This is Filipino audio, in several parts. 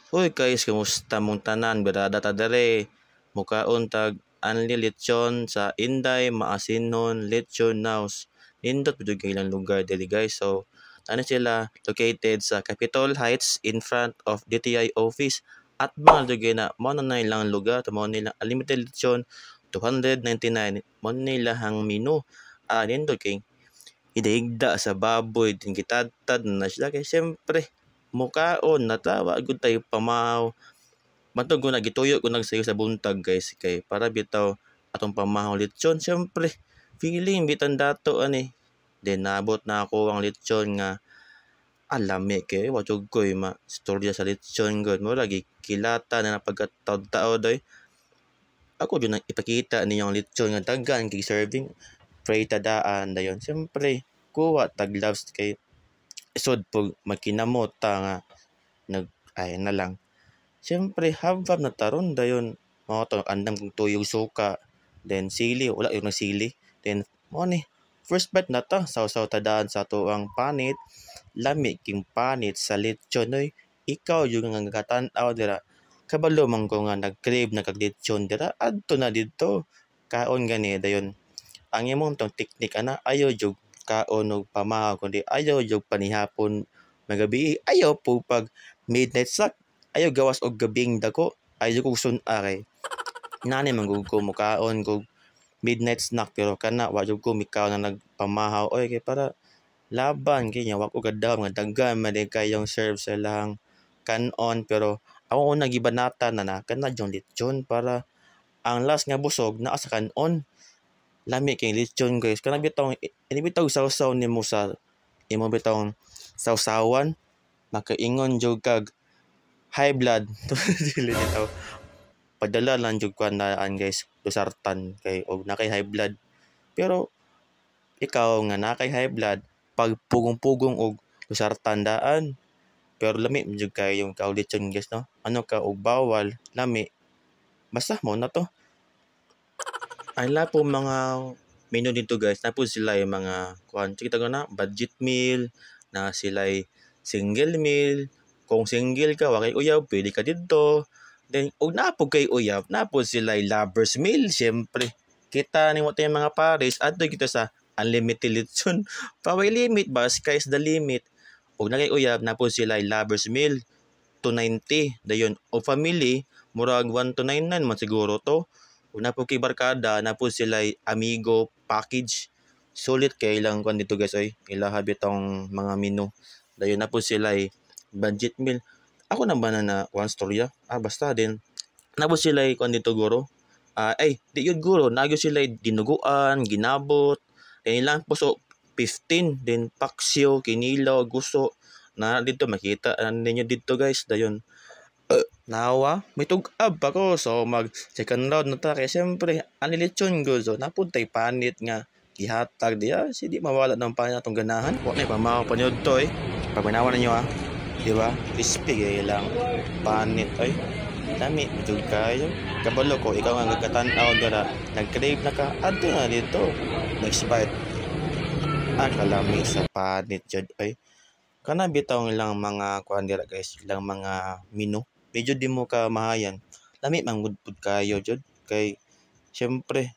Uy guys, kamusta mong tanan? Berada ta dere. Mukaon tag anli lechon sa Inday, Maasinon, Lechon House. Nindot pud ilang lugar diri guys. So, ano sila located sa Capitol Heights in front of DTI office. At mga lugay na mo na ilang lugar, mo nila unlimited lechon 299. Mo nila hang menu. Nindot kay hidahigda sa baboy din kitadtad na sila kay siyempre mukaon natawa gud tayo pamahaw. Matug ko na gituyo ko nagsayo sa buntag guys kay para bitaw atong pamahaw lechon siyempre feeling bitan dato ani. Then nabot na ako ang lechon nga alami kay wa jud koy ma istorya sa lechon gud mo lagi kilata na napagkataod-taod doy. Ako jud nang ipakita ninyong lechon nga daghan kay serving pray tadaan dayon siyempre kuha tag loves kay isod pug magkinamot ta nga nag ay na lang. Siyempre habab na taron dayon mao to andam kong tuyong suka then sili wala yung sili then mo ni first bite na ta sawsaw tadaan sa tuang panit lami king panit sa lechon oy ikaw yung nga nagatan-aw dira kabalo man ko nga nag-crave na kag lechon dira adto na didto kaon gani dayon ang imong tong teknik ana ayaw jud kaon og pamahaw kundi ayaw jud panihapon magabi ayaw po pag midnight snack ayaw gawas og gabing dako ayaw kog sun-a kay nani man gud ko mukaon kog midnight snack pero kana wa jud ko mikaw na nagpamahaw oy kay para laban kay nya wa ko kadawat nga daghan man kayong serve sa ilang kanon pero ako una gibanatan na kana jong lechon para ang last nga busog naa sa kanon. Lami kay lechon guys kanang bitaw ini bitaw sawsaw nimo sa imo bitaw sawsawan makaingon jud kag high blood dili bitaw padala lang jud ko naan guys lusartan kay og na kay high blood pero ikaw nga na kay high blood pag pugong-pugong og lusartan daan pero lami jud kay yung lechon guys no ano ka og bawal lami basta mo na to. Ay po mga menu dito guys, na po sila yung mga kuan kita ko na budget meal, na sila single meal. Kung single ka, wa kay uyab, pwede ka dito. Then, og napo kay uyab, napo sila lovers meal, syempre. Kita ni mo tayong mga pares, adto kita sa unlimited lechon. Paway limit ba? Sky's the limit. Og na kay uyab, napo sila lovers meal, 290. Dayon, o family, murag 1299 man siguro to. Kung na po kay barkada, na po sila amigo package. Sulit kay ilang kwan dito guys oy. Ilaha bitong mga menu. Dayon na po sila budget meal. Ako na ba na one storya? Basta din. Na po sila kwan dito guro. Di yun guro. Nagyo sila dinuguan, ginabot. Then ilang po so 15. Then paksyo, kinilaw, gusto. Na dito makita ninyo dito guys. Dayon. Nawa, may tug-ab ako. So, mag second round na ta. Kaya siyempre, anilitsyon ko. So, napuntay panit nga. Gihatag diya. Di mawala ng panit atong ganahan. Huwag na ipamahaw pa nyo to Pag manawa na nyo Diba? Crispy kaya lang. Panit Dami, matug kayo. Kabalo ko, ikaw nga nagkatanaw dira. Nag-crave na ka. Adto na dito. Next bite. Kalami sa panit jud Kana bitaw ilang mga kuan dira guys. Ilang mga menu. Medyo di mo ka mahayan. Lami man gud pud kayo jud kay syempre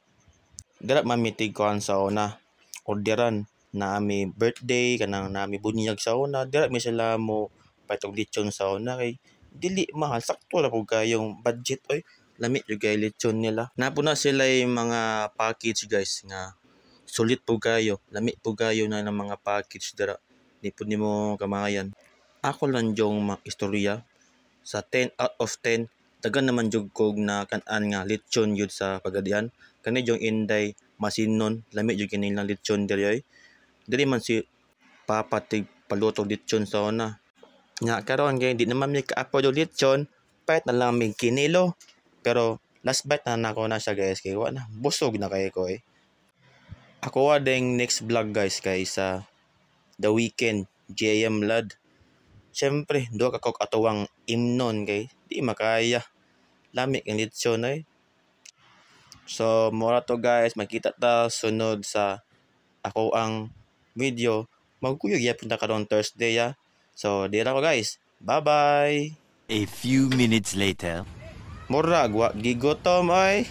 dira mamitig ko sa una orderan na ami birthday kanang nami bunyag sa una dira mi sila mo patog lechon sa una kay dili mahal sakto ra pud kayong budget lami jud kay lechon nila napo na sila yung mga package guys nga sulit pud kayo lami pud kayo na ng mga package dira di pud nimo kamahayan ako lang jong istorya sa 10 out of 10 dagan naman jud kog na kan-an nga lechon yun sa Pagadian kani jong Inday Masinon lami jud kini lang lechon diri diri man si papatig paluto lechon sa una nya karon kay di naman mi ka-afford og lechon pait na lang mig kinilo pero last bite na nako na siya guys kay wa na busog na kay ko ako ding next vlog guys kay sa The Weekend JM Lad. Siyempre, duha ka kog atuwang imnon kay di makaya. Lami ang lechon So, mura to guys, makita ta sunod sa ako ang video. Magkuyog yapon ta karon Thursday So, dira ko guys. Bye-bye. A few minutes later. Murag wa gigutom oy.